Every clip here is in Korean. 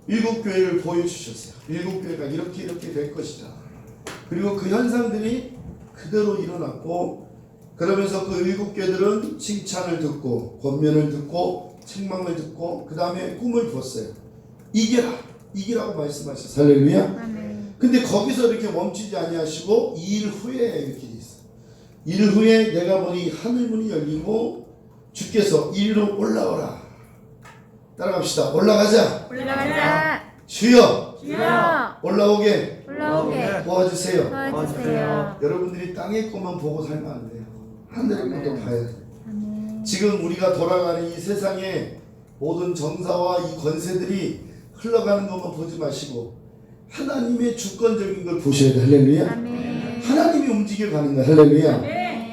일곱 교회를 보여주셨어요. 일곱 교회가 이렇게 될 것이다. 그리고 그 현상들이 그대로 일어났고, 그러면서 그 일곱 교회들은 칭찬을 듣고 권면을 듣고 책망을 듣고 그 다음에 꿈을 꿨어요. 이기라고 말씀하셨어요. 할렐루야. 근데 거기서 이렇게 멈추지 아니하시고 2일 후에 이렇게 돼 있어요. 2일 후에 내가 보니 하늘문이 열리고 주께서 이리로 올라오라. 따라갑시다. 올라가자. 주여 올라오게 도와주세요. 여러분들이 땅의 것만 보고 살면 안 돼요. 하늘의 것도 봐야 돼요. 지금 우리가 돌아가는 이 세상의 모든 정사와 이 권세들이 흘러가는 것만 보지 마시고 하나님의 주권적인 걸 보셔야 돼. 할렐루야. 하나님이 움직여가는 거야. 할렐루야.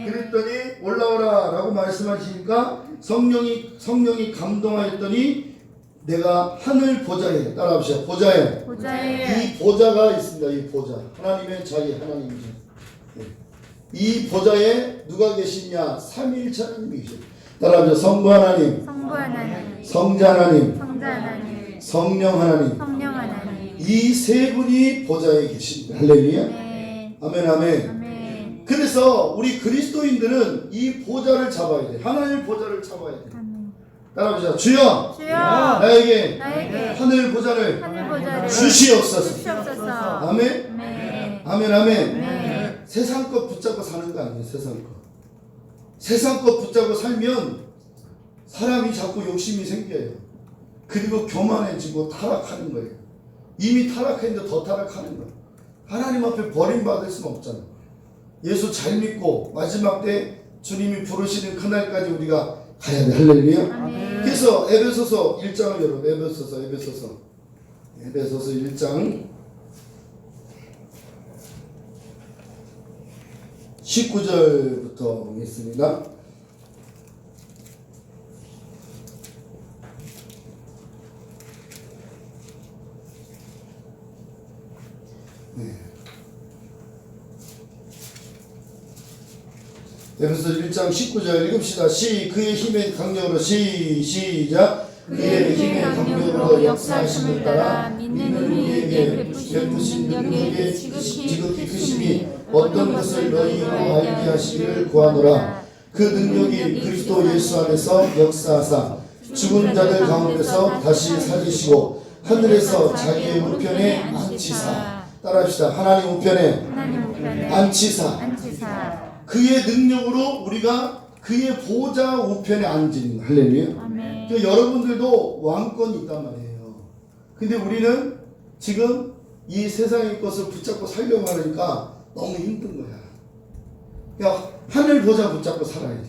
그랬더니 올라오라 라고 말씀하시니까 성령이 감동하였더니 내가 하늘 보좌에, 따라합시다. 보좌에. 이 보좌가 있습니다. 이 보좌. 하나님의 자리, 하나님의 자리. 이 보좌에 누가 계시냐? 삼위일체 하나님이 계십니다. 따라합시다. 성부 하나님, 성자 하나님, 성령 하나님. 이 세 분이 보좌에 계십니다. 할렐루야. 아멘, 아멘. 그래서 우리 그리스도인들은 이 보좌를 잡아야 돼. 하나님의 보좌를 잡아야 돼. 따라합시다. 주여 나에게 하늘 보좌를 주시옵소서. 아멘. 아멘. 세상 것 붙잡고 사는 거 아니에요. 세상 것 붙잡고 살면 사람이 자꾸 욕심이 생겨요. 그리고 교만해지고 타락하는 거예요. 이미 타락했는데 더 타락하는 거예요. 하나님 앞에 버림받을 수는 없잖아요. 예수 잘 믿고 마지막 때 주님이 부르시는 그날까지 우리가 가야 돼. 할렐루야. 그래서 에베소서 1장을 여러분, 에베소서 1장 19절부터 보겠습니다. 에베소서 1장 19절 읽읍시다. 그의 힘의 강력으로 시작. 그의 힘의 강력으로 역사하심을 따라 믿는 우리에게 베푸신 능력의 지극히 크심이 어떤 것을 너희로 알게 하시기를 구하노라. 그 능력이 그리스도 예수 안에서 역사하사 죽은 자들 가운데서 다시 살리시고 하늘에서 자기의 우편에 앉히사. 따라합시다. 하나님 우편에 앉히사. 그의 능력으로 우리가 그의 보좌 우편에 앉은. 할렐루야. 그러니까 여러분들도 왕권이 있단 말이에요. 근데 우리는 지금 이 세상의 것을 붙잡고 살려고 하니까 너무 힘든 거야. 그러니까 하늘 보좌 붙잡고 살아야 돼.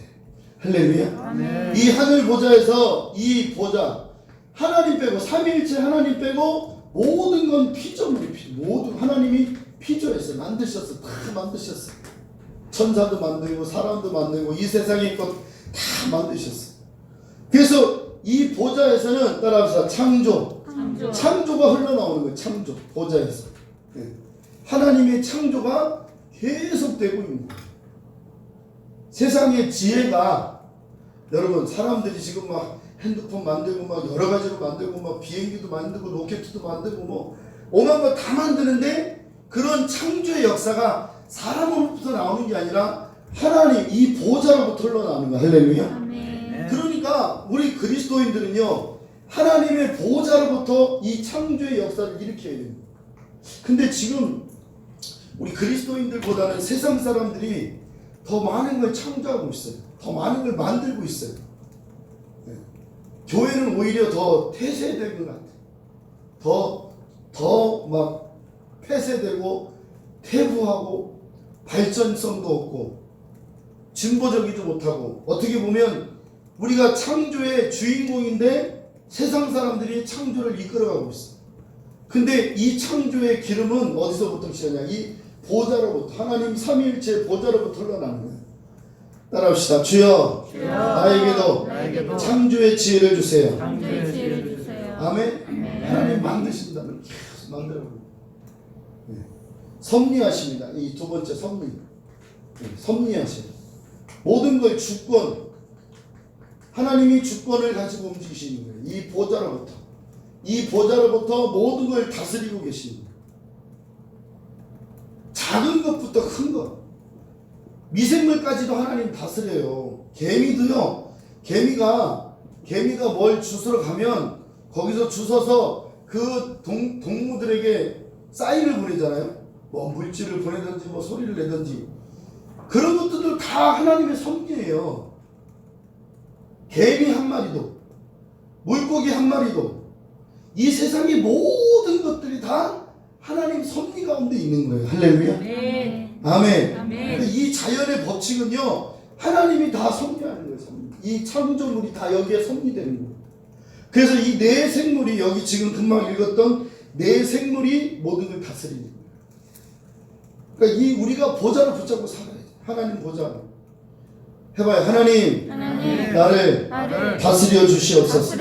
할렐루야. 이 하늘 보좌에서 이 보좌 하나님 빼고 삼위일체 하나님 빼고 모든 건 피조물이 모든 하나님이 피조했어요. 만드셨어. 다 만드셨어. 천사도 만들고 사람도 만들고 이 세상의 것 다 만드셨어. 그래서 이 보좌에서는 따라합시다. 창조가 흘러나오는 거예요. 창조 보좌에서 하나님의 창조가 계속되고 있는 거예요. 세상의 지혜가 여러분 사람들이 지금 막 핸드폰 만들고 막 여러 가지로 만들고 막 비행기도 만들고 로켓도 만들고 뭐 오만 거 다 만드는데 그런 창조의 역사가 사람으로부터 나오는 게 아니라 하나님 이 보좌로부터 흘러나오는 거야. 할렐루야. 그러니까 우리 그리스도인들은요 하나님의 보좌로부터 이 창조의 역사를 일으켜야 됩니다. 근데 지금 우리 그리스도인들보다는 세상 사람들이 더 많은 걸 창조하고 있어요. 더 많은 걸 만들고 있어요. 교회는 오히려 더 폐쇄된 것 같아요. 더 막 폐쇄되고 퇴보하고 발전성도 없고 진보적이지 못하고 어떻게 보면 우리가 창조의 주인공인데 세상 사람들이 창조를 이끌어가고 있어. 근데 이 창조의 기름은 어디서부터 시작하냐? 이 보좌로부터 하나님 삼위일체 보좌로부터 흘러나는 거예요. 따라합시다. 주여 나에게도 창조의 지혜를 주세요. 아멘. 하나님 만드신다면 계속 만들어가고 섭리하십니다. 이 두 번째 섭리하세요. 모든 걸 주권 하나님이 주권을 가지고 움직이시는 거예요. 이 보좌로부터 이 보좌로부터 모든 걸 다스리고 계십니다. 작은 것부터 큰 것, 미생물까지도 하나님 다스려요. 개미도요. 개미가 뭘 주스러 가면 거기서 주워서 그 동무들에게 사인을 보내잖아요. 뭐 물질을 보내든지 뭐 소리를 내든지 그런 것들도 다 하나님의 섭리예요. 개미 한 마리도 물고기 한 마리도 이 세상의 모든 것들이 다 하나님 섭리 가운데 있는 거예요. 할렐루야. 네. 아멘. 아멘. 이 자연의 법칙은요 하나님이 다 섭리하는 거예요. 섭리. 이 창조물이 다 여기에 섭리되는 거예요. 그래서 이 네 생물이 여기 지금 금방 읽었던 네 생물이 모든 걸 다스리는 거예요. 그러니까 이 우리가 보좌를 붙잡고 살아야 돼. 하나님 보좌 해봐요. 하나님 나를 다스려 주시옵소서.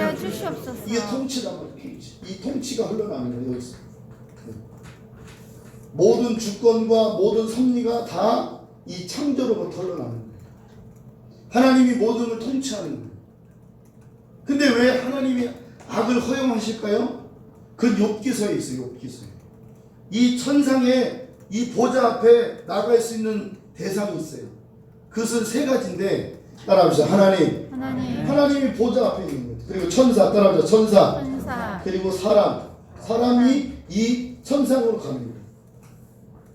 이게 통치란 말이에요. 이 통치가 흘러나오는 거예요. 여기서 모든 주권과 모든 섭리가 다 이 창조로부터 흘러나오는 거예요. 하나님이 모든 걸 통치하는 거예요. 근데 왜 하나님이 악을 허용하실까요? 그 욥기서에 있어요. 욥기서에 이 천상에 이 보좌 앞에 나갈 수 있는 대상이 있어요. 그것은 세 가지인데 따라합시다. 하나님이 보좌 앞에 있는 거예요. 그리고 천사 따라합시다. 천사. 그리고 사람이 이 천상으로 가는 거예요.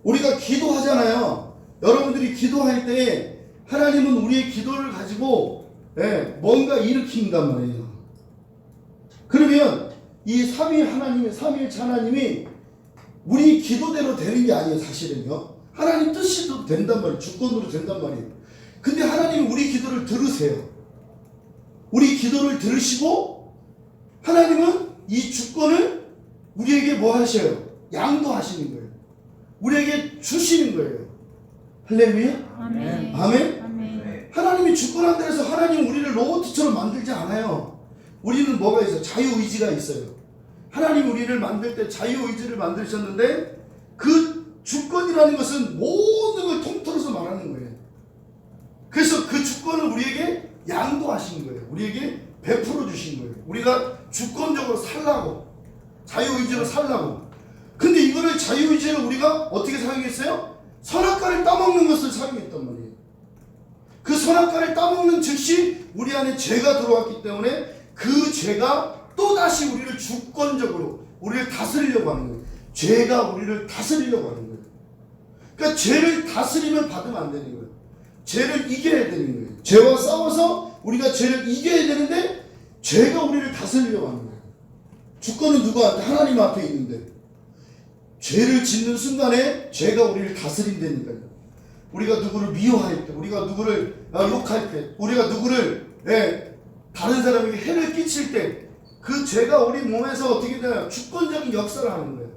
우리가 기도하잖아요. 여러분들이 기도할 때 하나님은 우리의 기도를 가지고 뭔가 일으킨단 말이에요. 그러면 이 삼위일체 하나님이 우리 기도대로 되는 게 아니에요. 사실은요. 하나님 뜻이도 된단 말이에요. 주권으로 된단 말이에요. 근데 하나님이 우리 기도를 들으세요. 우리 기도를 들으시고 하나님은 이 주권을 우리에게 뭐 하셔요? 양도하시는 거예요. 우리에게 주시는 거예요. 할렐루야. 아멘. 아멘. 하나님이 주권한 데서 하나님 우리를 로봇처럼 만들지 않아요. 우리는 뭐가 있어요? 자유의지가 있어요. 하나님 우리를 만들 때 자유의지를 만드셨는데 그 주권이라는 것은 모든 걸 통틀어서 말하는 거예요. 그래서 그 주권을 우리에게 양도하신 거예요. 우리에게 베풀어 주신 거예요. 우리가 주권적으로 살라고, 자유의지로 살라고. 근데 이거를 자유의지를 우리가 어떻게 사용했어요? 선악과를 따먹는 것을 사용했단 말이에요. 그 선악과를 따먹는 즉시 우리 안에 죄가 들어왔기 때문에 그 죄가 또다시 우리를 주권적으로 우리를 다스리려고 하는 거예요. 죄가 우리를 다스리려고 하는 거예요. 그러니까 죄를 다스리면 받으면 안 되는 거예요. 죄를 이겨야 되는 거예요. 죄와 싸워서 우리가 죄를 이겨야 되는데 죄가 우리를 다스리려고 하는 거예요. 주권은 누구한테? 하나님 앞에 있는데 죄를 짓는 순간에 죄가 우리를 다스린다니까요. 우리가 누구를 미워할 때, 우리가 누구를 욕할 때, 우리가 누구를 다른 사람에게 해를 끼칠 때 그 죄가 우리 몸에서 어떻게 되나요? 주권적인 역사를 하는 거예요.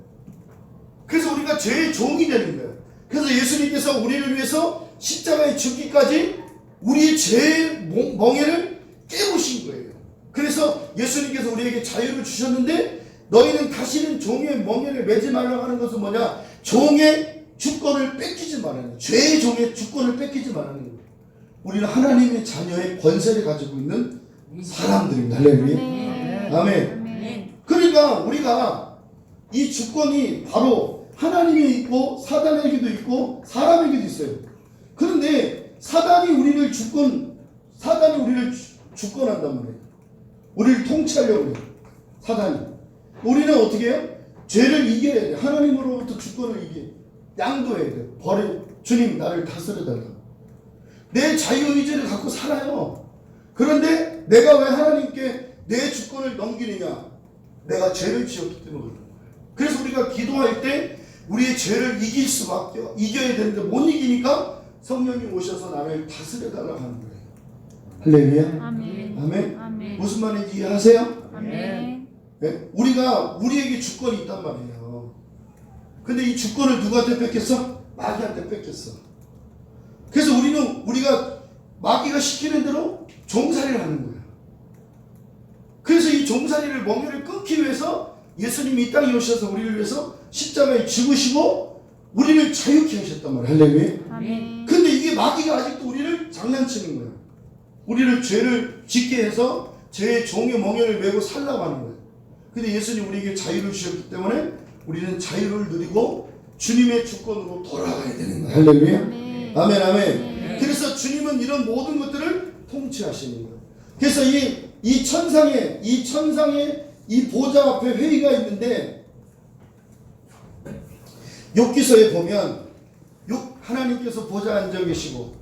그래서 우리가 죄의 종이 되는 거예요. 그래서 예수님께서 우리를 위해서 십자가에 죽기까지 우리의 죄의 멍에를 깨우신 거예요. 그래서 예수님께서 우리에게 자유를 주셨는데 너희는 다시는 종의 멍에를 매지 말라고 하는 것은 뭐냐? 종의 주권을 뺏기지 말라는 거예요. 죄의 종의 주권을 뺏기지 말라는 거예요. 우리는 하나님의 자녀의 권세를 가지고 있는 사람들입니다. 할렐루야. 아멘. 그러니까 우리가 이 주권이 바로 하나님이 있고 사단에게도 있고 사람에게도 있어요. 그런데 사단이 우리를 주권한단 말이에요. 우리를 통치하려고 해요. 사단이. 우리는 어떻게 해요? 죄를 이겨야 돼. 하나님으로부터 주권을 양도해야 돼. 주님 나를 다스려달라. 내 자유의지를 갖고 살아요. 그런데 내가 왜 하나님께 내 주권을 넘기느냐? 내가 죄를 지었기 때문에 그런 거예요. 그래서 우리가 기도할 때 우리의 죄를 이겨야 되는데 못 이기니까 성령님 오셔서 나를 다스려달라고 하는 거예요. 할렐루야. 아멘. 무슨 말인지 이해하세요? 아멘. 네? 우리에게 주권이 있단 말이에요. 근데 이 주권을 누구한테 뺏겼어? 마귀한테 뺏겼어. 그래서 우리가 마귀가 시키는 대로 종살이를 하는 거예요. 그래서 이 종살이를 멍에를 끊기 위해서 예수님이 이 땅에 오셔서 우리를 위해서 십자가에 죽으시고 우리를 자유케 하셨단 말이에요. 할렐루야. 아멘. 근데 이게 마귀가 아직도 우리를 장난치는 거예요. 우리를 죄를 짓게 해서 죄의 종의 멍에를 메고 살라고 하는 거예요. 근데 예수님 우리에게 자유를 주셨기 때문에 우리는 자유를 누리고 주님의 주권으로 돌아가야 되는 거예요. 할렐루야. 아멘, 아멘. 그래서 주님은 이런 모든 것들을 통치하시는 거예요. 그래서 이 천상에 이 보좌 앞에 회의가 있는데, 욥기서에 보면 하나님께서 보좌에 앉아 계시고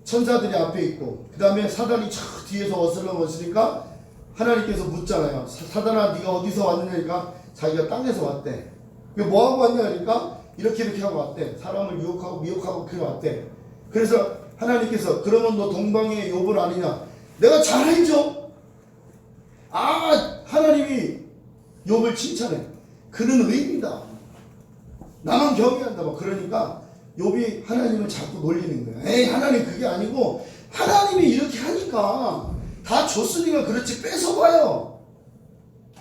천사들이 앞에 있고, 그 다음에 사단이 저 뒤에서 어슬렁어슬니까 하나님께서 묻잖아요. 사단아, 네가 어디서 왔느냐니까 자기가 땅에서 왔대. 뭐 하고 왔냐 그러니까 이렇게 하고 왔대. 사람을 유혹하고 미혹하고 그래 왔대. 그래서 하나님께서 그러면 너 동방의 욥을 아니냐? 내가 잘 알죠. 하나님이 욥을 칭찬해. 그는 의인이다. 나만 경외한다. 막 그러니까 욥이 하나님을 자꾸 놀리는 거야. 에이, 하나님 그게 아니고 하나님이 이렇게 하니까 다 줬으니까 그렇지, 뺏어봐요.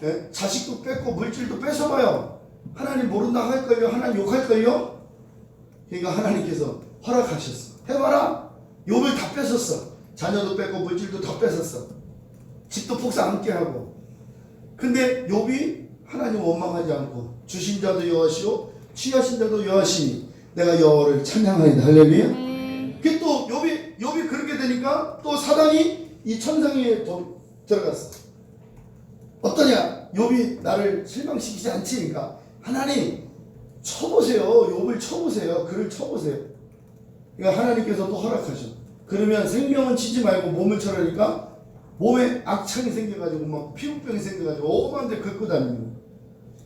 네? 자식도 뺏고 물질도 뺏어봐요. 하나님 모른다 할걸요? 하나님 욕할걸요? 그러니까 하나님께서 허락하셨어. 해봐라. 욥을 다 뺏었어. 자녀도 뺏고 물질도 다 뺏었어. 집도 폭삭 함께 하고. 근데 욥이 하나님 원망하지 않고 주신 자도 여호와시오 취하신 자도 여호와시니 내가 여호와를 찬양하리다. 할렐루야. 그게 또 욥이 그렇게 되니까 또 사단이 이 천상에 들어갔어. 어떠냐? 욥이 나를 실망시키지 않지니까 하나님 쳐보세요. 욥을 쳐보세요. 그를 쳐보세요. 그러니까 하나님께서 또 허락하셔. 그러면 생명은 치지 말고 몸을 쳐라니까 몸에 악창이 생겨가지고 막 피부병이 생겨가지고 오만 데 긁고 다니는 거야.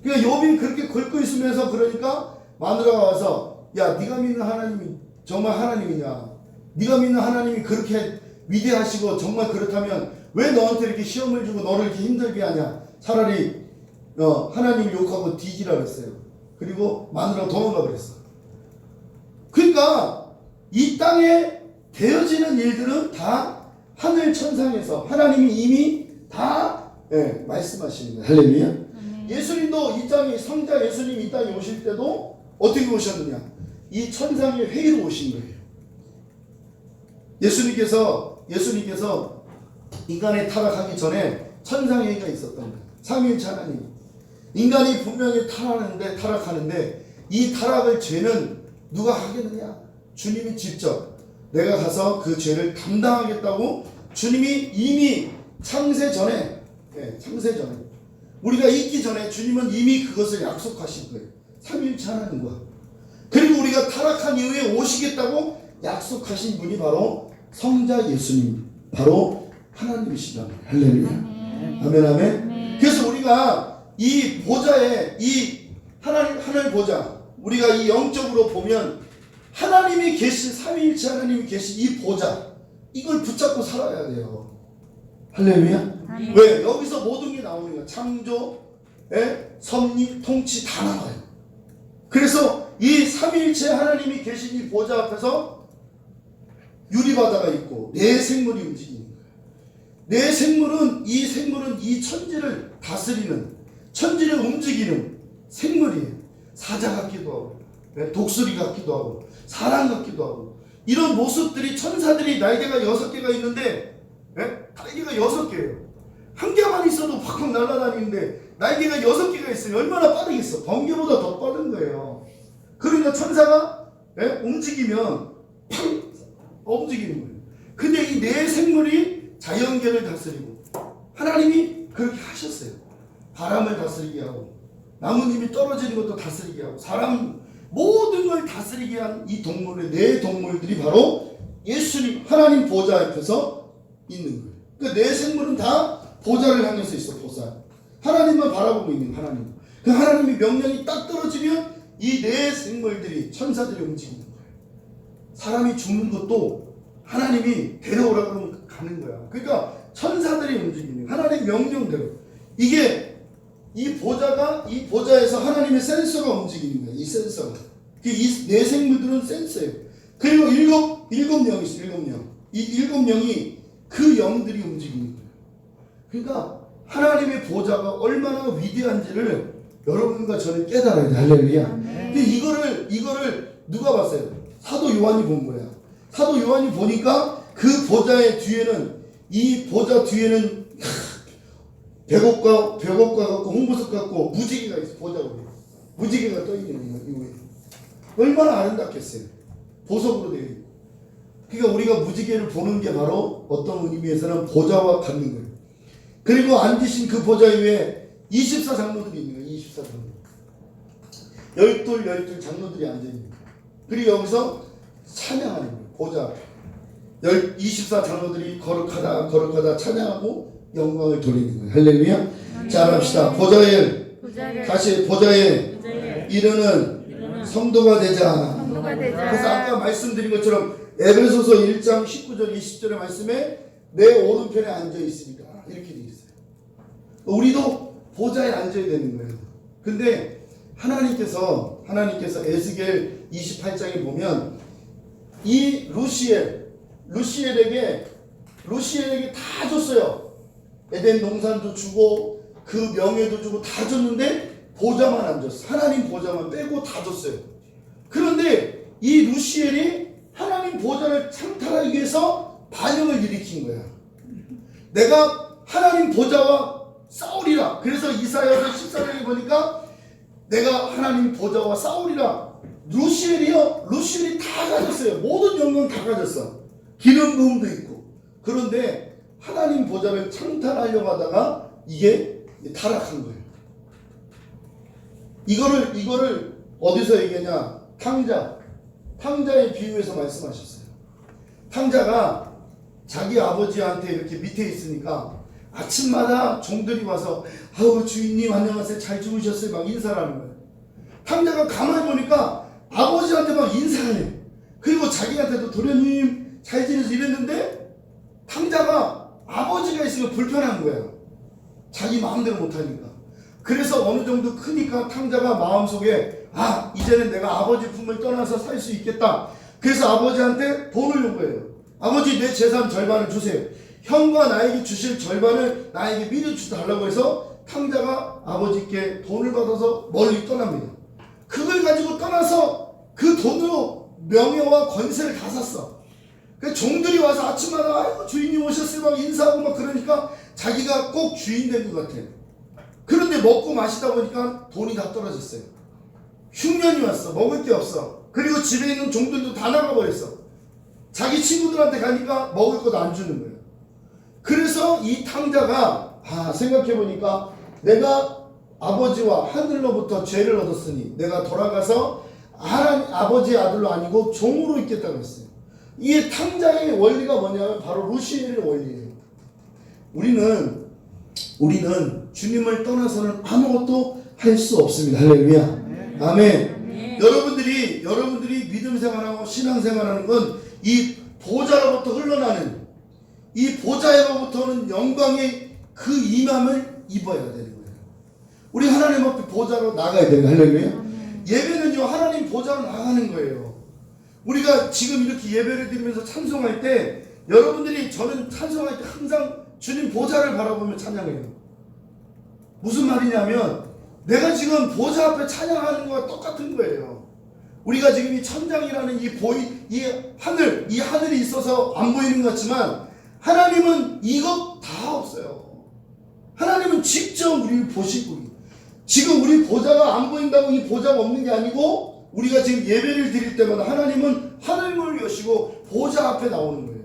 그러니까 욥이 그렇게 긁고 있으면서, 그러니까 마누라가 와서 야, 네가 믿는 하나님이 정말 하나님이냐? 네가 믿는 하나님이 그렇게 위대하시고 정말 그렇다면 왜 너한테 이렇게 시험을 주고 너를 이렇게 힘들게 하냐? 차라리 하나님을 욕하고 뒤지라 그랬어요. 그리고 마누라가 도망가 버렸어. 그러니까 이 땅에 되어지는 일들은 다 하늘 천상에서 하나님이 이미 다 말씀하시는 거예요. 할렐루야. 예수님도 이 땅에, 성자 예수님 이 땅에 오실 때도 어떻게 오셨느냐? 이 천상의 회의로 오신 거예요. 예수님께서 인간의 타락하기 전에 천상의 회의가 있었던 거예요. 삼위일체 하나님. 인간이 분명히 타락하는데 이 타락을 죄는 누가 하겠느냐? 주님이 직접 내가 가서 그 죄를 담당하겠다고 주님이 이미 창세 전에 우리가 있기 전에 주님은 이미 그것을 약속하신 거예요. 삼위일체 하나님과. 그리고 우리가 타락한 이후에 오시겠다고 약속하신 분이 바로 성자 예수님, 바로 하나님이시다. 할렐루야. 아멘, 아멘. 그래서 우리가 이 보좌에, 이 하늘 보좌, 우리가 이 영적으로 보면 하나님이 계신, 삼위일체 하나님이 계신 이 보좌, 이걸 붙잡고 살아야 돼요. 할렐루야. 왜? 여기서 모든 게 나오는 거야. 창조, 섭리, 통치 다 나와요. 그래서 이 삼위일체 하나님이 계신 이 보좌 앞에서 유리바다가 있고 내 생물이 움직이는 거예요. 내 생물은 이 천지를 다스리는, 천지를 움직이는 생물이에요. 사자 같기도 하고 독수리 같기도 하고 사람 같기도 하고, 이런 모습들이, 천사들이 날개가 6개가 있는데 날개가 6개예요. 한 개만 있어도 팍팍 날아다니는데 날개가 6개가 있으면 얼마나 빠르겠어. 번개보다 더 빠른 거예요. 그러니까 천사가 움직이면 팍 움직이는 거예요. 근데 이 네 생물이 자연계를 다스리고, 하나님이 그렇게 하셨어요. 바람을 다스리게 하고 나뭇잎이 떨어지는 것도 다스리게 하고 사람 모든 걸 다스리게 한 이 동물의 네 동물들이 바로 예수님, 하나님 보좌 앞에서 있는 거예요. 그러니까 네 생물은 다 보좌를 향해서 있어. 보좌. 하나님만 바라보고 있는 하나님. 그 하나님의 명령이 딱 떨어지면 이 네 생물들이, 천사들이 움직이는 거예요. 사람이 죽는 것도 하나님이 데려오라 그러면 가는 거야. 그러니까 천사들이 움직이는 거예요. 하나님 명령대로. 이게 이 보좌에서 하나님의 센서가 움직이는 거예요. 이 센서가. 이 네 생물들은 센서예요. 그리고 일곱 영이 있어요. 일곱 영. 이 일곱 영이 그 영들이 움직이는 거예요. 그러니까 하나님의 보좌가 얼마나 위대한지를 여러분과 저는 깨달아야 돼. 할렐루야. 근데 이거를 누가 봤어요? 사도 요한이 본 거야. 사도 요한이 보니까 그 보좌의 뒤에는, 이 보좌 뒤에는 백옥과 같고 홍보석 같고 무지개가 있어. 보자고. 무지개가 떠 있는 이유에 얼마나 아름답겠어요. 보석으로 되어 있고. 그러니까 우리가 무지개를 보는 게 바로 어떤 의미에서는 보좌와 같는 거예요. 그리고 앉으신 그 보좌 위에 24장로들이 있는 거예요. 24장로. 열둘 장로들이 앉아 있는 거예요. 그리고 여기서 찬양하는 거예요. 보좌 앞에 24장로들이 거룩하다 찬양하고 영광을 돌리는 거예요. 할렐루야. 자, 합시다. 다시 보좌에 이르는 성도가 되자. 그래서 아까 말씀드린 것처럼 에베소서 1장 19절 20절의 말씀에 내 오른편에 앉아 있습니다. 이렇게 되어 있어요. 우리도 보좌에 앉아야 되는 거예요. 근데 하나님께서 에스겔 28장에 보면 이 루시엘에게 다 줬어요. 에덴 동산도 주고 그 명예도 주고 다 줬는데 보좌만 안 줬어. 하나님 보좌만 빼고 다 줬어요. 그런데 이 루시엘이 하나님 보좌를 창탈하기 위해서 반역을 일으킨 거야. 내가 하나님 보좌와 싸우리라. 그래서 이사야서 14장에 보니까 내가 하나님 보좌와 싸우리라. 루시엘이 다 가졌어요. 모든 영광 다 가졌어. 기름 부음도 있고. 그런데 하나님 보좌를 창탈하려고 하다가 이게 타락한 거예요. 이거를 어디서 얘기하냐? 탕자의 비유에서 말씀하셨어요. 탕자가 자기 아버지한테 이렇게 밑에 있으니까 아침마다 종들이 와서 아우 주인님 안녕하세요 잘 주무셨어요 막 인사를 하는 거예요. 탕자가 가만히 보니까 아버지한테 막 인사를 해요. 그리고 자기한테도 도련님 잘 지내서 이랬는데 탕자가 아버지가 있으면 불편한 거예요. 자기 마음대로 못하니까. 그래서 어느 정도 크니까 탕자가 마음속에 이제는 내가 아버지 품을 떠나서 살 수 있겠다. 그래서 아버지한테 돈을 요구해요. 아버지 내 재산 절반을 주세요. 형과 나에게 주실 절반을 나에게 미리 주달라고 해서 탕자가 아버지께 돈을 받아서 멀리 떠납니다. 그걸 가지고 떠나서 그 돈으로 명예와 권세를 다 샀어. 그 종들이 와서 아침마다 아이고 주인님 오셨어요 막 인사하고 막 그러니까 자기가 꼭 주인 된 것 같아. 그런데 먹고 마시다 보니까 돈이 다 떨어졌어요. 흉년이 왔어. 먹을 게 없어. 그리고 집에 있는 종들도 다 나가버렸어. 자기 친구들한테 가니까 먹을 것도 안 주는 거예요. 그래서 이 탕자가 생각해보니까 내가 아버지와 하늘로부터 죄를 얻었으니 내가 돌아가서 하나님 아버지의 아들로 아니고 종으로 있겠다고 했어요. 이 탕자의 원리가 뭐냐면 바로 루시엘의 원리예요. 우리는 주님을 떠나서는 아무것도 할 수 없습니다. 할렐루야. 아멘. 여러분들이 믿음 생활하고 신앙 생활하는 건 이 보좌로부터 흘러나는 이 보좌로부터는 영광의 그 임함을 입어야 되는 거예요. 우리 하나님 앞에 보좌로 나가야 되는 거예요. 할렐루야. 예배는요 하나님 보좌로 나가는 거예요. 우리가 지금 이렇게 예배를 드리면서 찬송할 때 저는 찬송할 때 항상 주님 보좌를 바라보며 찬양해요. 무슨 말이냐면 내가 지금 보좌 앞에 찬양하는 거와 똑같은 거예요. 우리가 지금 이 천장이라는 이 하늘이 있어서 안 보이는 것 같지만 하나님은 이것 다 없어요. 하나님은 직접 우리를 보시고 지금 우리 보좌가 안 보인다고 이 보좌가 없는 게 아니고 우리가 지금 예배를 드릴 때마다 하나님은 하늘문을 여시고 보좌 앞에 나오는 거예요.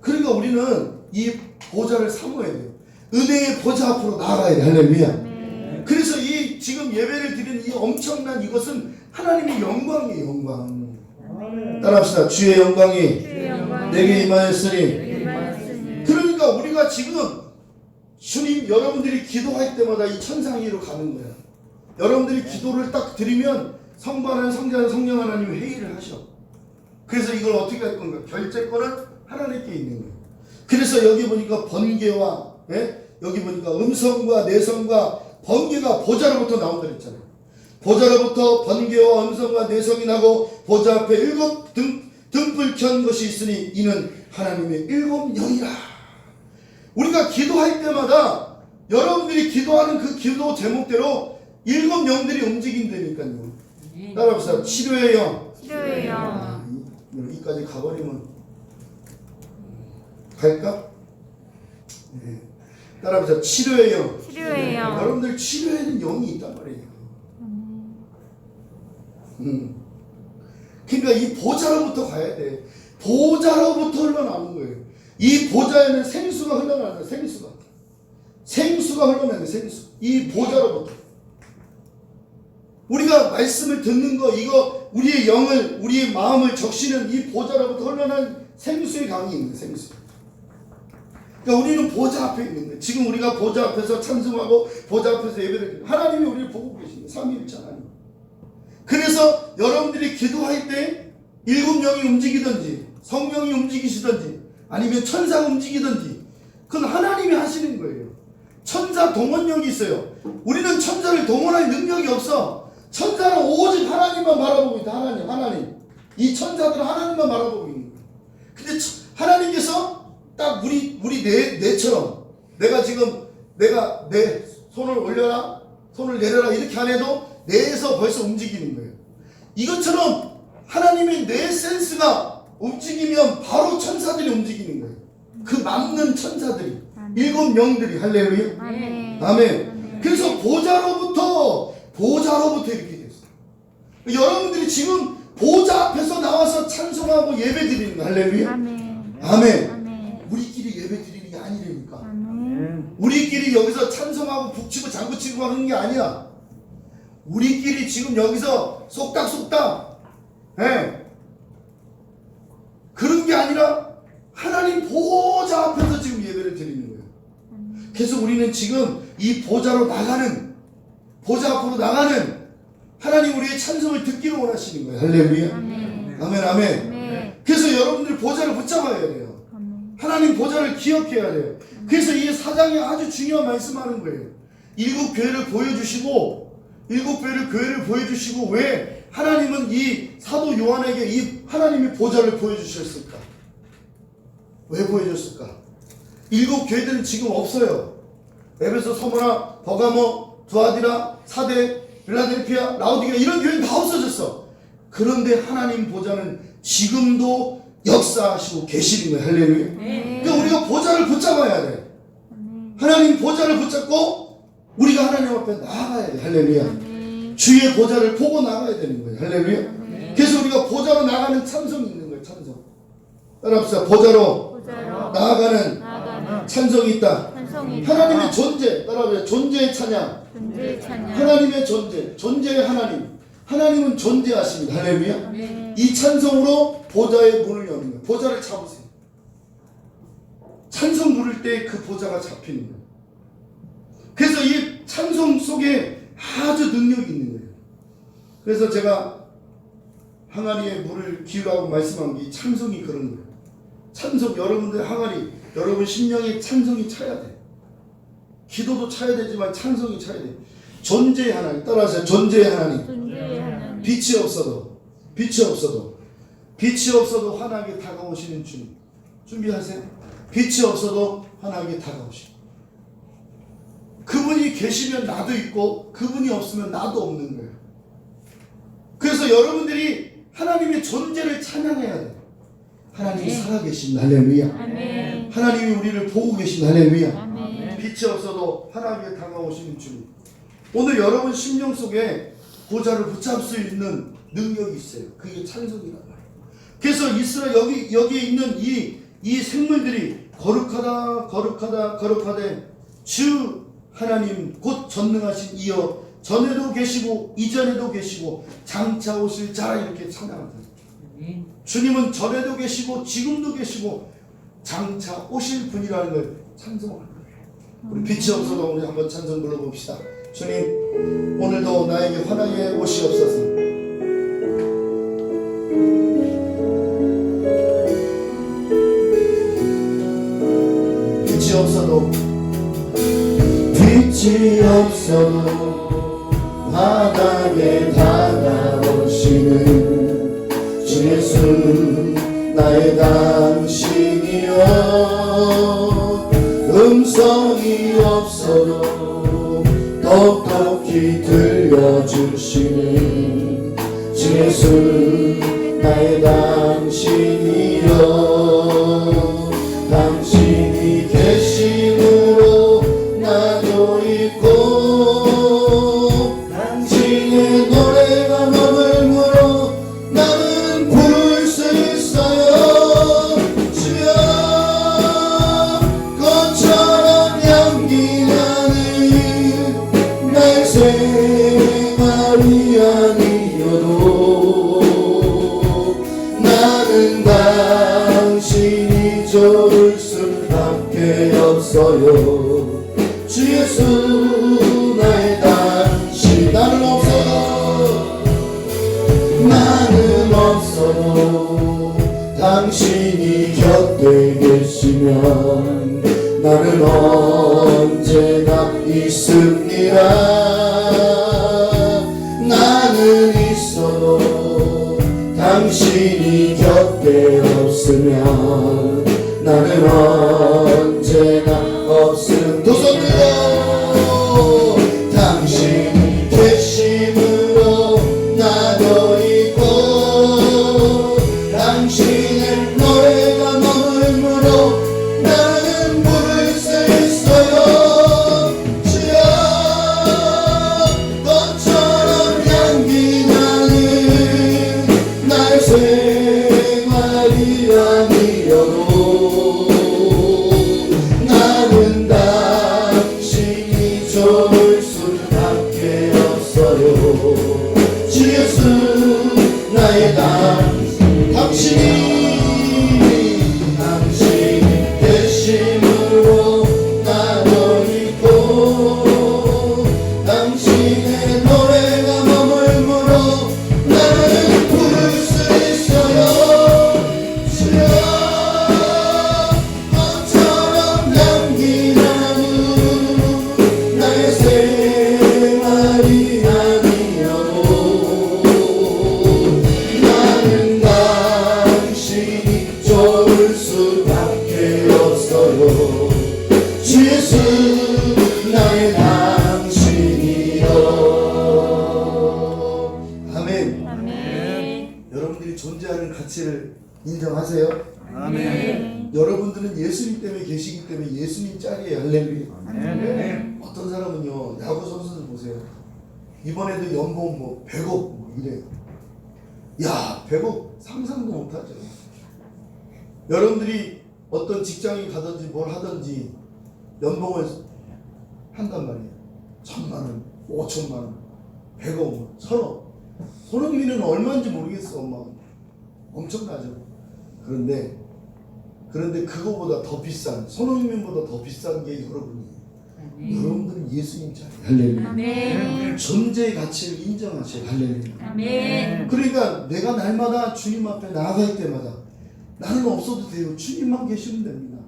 그러니까 우리는 이 보좌를 사모해야 돼요. 은혜의 보좌 앞으로 나아가야 돼. 할렐루야. 그래서 이 지금 예배를 드리는 이 엄청난 이것은 하나님의 영광이에요. 영광. 따라합시다. 주의 영광이 내게 임하였으니. 그러니까 우리가 지금 주님 여러분들이 기도할 때마다 이 천상 위로 가는 거야. 여러분들이 기도를 딱 드리면 성부하나님 성자하나님 성령 하나님이 회의를 하셔. 그래서 이걸 어떻게 할 건가? 결재권은 하나님께 있는 거예요. 그래서 여기 보니까 번개와 여기 보니까 음성과 내성과 번개가 보좌로부터 나온다 그랬잖아요. 보좌로부터 번개와 음성과 내성이 나고 보좌 앞에 7 등불 켠 것이 있으니 이는 하나님의 7 영이라. 우리가 기도할 때마다 여러분들이 기도하는 그 기도 제목대로 7 영들이 움직인다니까요. 따라합시다. 치료의 영. 여기까지 가버리면 갈까? 네. 따라하면서 치료의 영. 치료의 영. 여러분들 치료에는 영이 있단 말이에요. 그러니까 이 보좌로부터 가야 돼. 보좌로부터 흘러나오는 거예요. 이 보좌에는 생수가 흘러나와요. 생수가 흘러나와요. 생수. 이 보좌로부터. 우리가 말씀을 듣는 거, 이거 우리의 영을, 우리의 마음을 적시는 이 보좌로부터 흘러난 생수의 강이 있는 거예요. 생수. 그러니까 우리는 보좌 앞에 있는 거예요. 지금 우리가 보좌 앞에서 찬송하고 보좌 앞에서 예배를 드리는, 하나님이 우리를 보고 계십니다. 삼위일체 하나님. 그래서 여러분들이 기도할 때 일곱 영이 움직이든지 성령이 움직이시든지 아니면 천사가 움직이든지 그건 하나님이 하시는 거예요. 천사 동원력이 있어요. 우리는 천사를 동원할 능력이 없어. 천사는 오직 하나님만 바라보고 있다. 하나님. 이 천사들은 하나님만 바라보고 있는 거예요. 근데 하나님께서 딱 우리 뇌처럼 내가 내 손을 올려라, 손을 내려라 이렇게 안 해도 뇌에서 벌써 움직이는 거예요. 이것처럼 하나님의 뇌 센스가 움직이면 바로 천사들이 움직이는 거예요. 그 막는 천사들이, 일곱 영들이. 할렐루야. 아멘. 아멘. 그래서 보좌로부터 이렇게 됐어요. 여러분들이 지금 보좌 앞에서 나와서 찬송하고 예배 드리는 거. 할렐루야. 아멘. 아멘. 우리끼리 예배 드리는 게 아니라니까. 아멘. 우리끼리 여기서 찬송하고 북치고 장구치고 하는 게 아니야. 우리끼리 지금 여기서 쏙닥쏙닥 그런 게 아니라 하나님 보좌 앞에서 지금 예배를 드리는 거예요. 그래서 우리는 지금 이 보좌 앞으로 나가는 하나님 우리의 찬송을 듣기를 원하시는 거예요. 할렐루야. 아멘. 아멘. 아멘. 그래서 여러분들 보좌를 붙잡아야 돼요. 하나님 보좌를 기억해야 돼요. 그래서 이 4장에 아주 중요한 말씀하는 거예요. 일곱 교회를 보여주시고 왜 하나님은 이 사도 요한에게 이 하나님의 보좌를 보여주셨을까? 왜 보여줬을까? 일곱 교회들은 지금 없어요. 에베소, 소모나, 버가모, 두아디라, 사대, 빌라델피아, 라오디게아 이런 교회는 다 없어졌어. 그런데 하나님 보좌는 지금도 역사하시고 계시는 거예요. 할렐루야. 그러니까 우리가 보좌를 붙잡아야 돼. 하나님 보좌를 붙잡고 우리가 하나님 앞에 나아가야 돼. 할렐루야. 주의 보좌를 보고 나가야 되는 거예요. 할렐루야. 그래서 우리가 보좌로 나가는 찬송이 있는 거예요. 찬송. 따라합시다. 보좌로 나아가는 찬송이 있다. 하나님의 존재. 따라합시다. 존재의 찬양. 하나님의 존재의 하나님. 하나님은 존재하십니다. 할렐루야. 이 찬송으로 보좌의 문을 여는 거예요. 보좌를 잡으세요. 찬송 부를 때 그 보좌가 잡히는 거예요. 그래서 이 찬송 속에 아주 능력이 있는 거예요. 그래서 제가 항아리에 물을 기울라고 말씀한 게 찬송이 그런 거예요. 찬송, 여러분들 항아리, 여러분 심령에 찬송이 차야 돼. 기도도 차야 되지만 찬송이 차야 돼. 존재의 하나님, 따라하세요. 존재의 하나님. 빛이 없어도 환하게 다가오시는 주님. 준비하세요. 빛이 없어도 환하게 다가오시는. 그분이 계시면 나도 있고 그분이 없으면 나도 없는 거예요. 그래서 여러분들이 하나님의 존재를 찬양해야 돼요. 하나님이 살아계신 할렐루야. 아멘. 하나님이 우리를 보고 계신 할렐루야. 아멘. 빛이 없어도 환하게 다가오시는 주님. 오늘 여러분 심령 속에 보좌를 붙잡을 수 있는 능력이 있어요. 그게 찬송이란 말이에요. 그래서 이스라엘 여기에 있는 이 생물들이 거룩하되 주 하나님 곧 전능하신 이여 전에도 계시고 이전에도 계시고 장차 오실 자 이렇게 찬양합니다. 주님은 전에도 계시고 지금도 계시고 장차 오실 분이라는 걸 찬송하는 거예요. 우리 빛이 없어도 우리 한번 찬송 불러봅시다. 주님 오늘도 나에게 환하게 오시옵소서. 빛이 없어도 바닥에 다가오시는 주 예수 나의 당신이여 음성이 없어도 똑똑히 들려주시는 주 예수 나의 당신이여 당신이 계심으로 당신의 노래가 머물므로 나는 부를 수 있어요. 주여 꽃처럼 향기 나는 나의 생활이 아니어도 나는 당신이 좋을 수밖에 없어요. 주 예수 나의 당신 나는 없어도 당신이 곁에 계시면 나는 언제나 있습니다. 나는 있어도 당신이 곁에 없으면 나는 언제나 없음. 두 손 들어 당신이 계심으로 나도 있고 당신의 노래가 머물므로 나는 부를 수 있어요. 주여 꽃처럼 향기 나는 나의 생활이 아니어도 나는 당신이 좋을 수밖에 없어요. 주 예수 나의 당신이 계심으로 나도 있고 당신의 노래가 머물므로 나는 부를 수 있어요. 주여 꽃처럼 향기 나는 나의 생활이 아니어도 나는 당신이 좋을 수밖에 없어요. 주 예수 나의 당신이요. 아멘. 아멘. 여러분들이 존재하는 가치를 인정하세요? 아멘. 여러분들은 예수님 때문에 계시기 때문에 예수님 짝이에요. 할렐루야. 아멘. 어떤 사람은요, 야구 선수들 보세요. 이번에도 연봉 뭐 100억 뭐 이래요. 야, 100억 상상도 못하죠. 여러분들이 어떤 직장에 가든지 뭘 하든지 연봉을 한단 말이에요. 1000만원, 5천만원, 100억, 1000억. 손흥민은 얼마인지 모르겠어. 엄마 엄청나죠. 그런데 그거보다 더 비싼, 손흥민보다 더 비싼 게 여러분이에요. 여러분들은 예수님 자리에 할렐루야. 아멘. 존재의 가치를 인정하셔야 할렐루야. 아멘. 그러니까 내가 날마다 주님 앞에 나아갈 때마다 나는 없어도 돼요. 주님만 계시면 됩니다.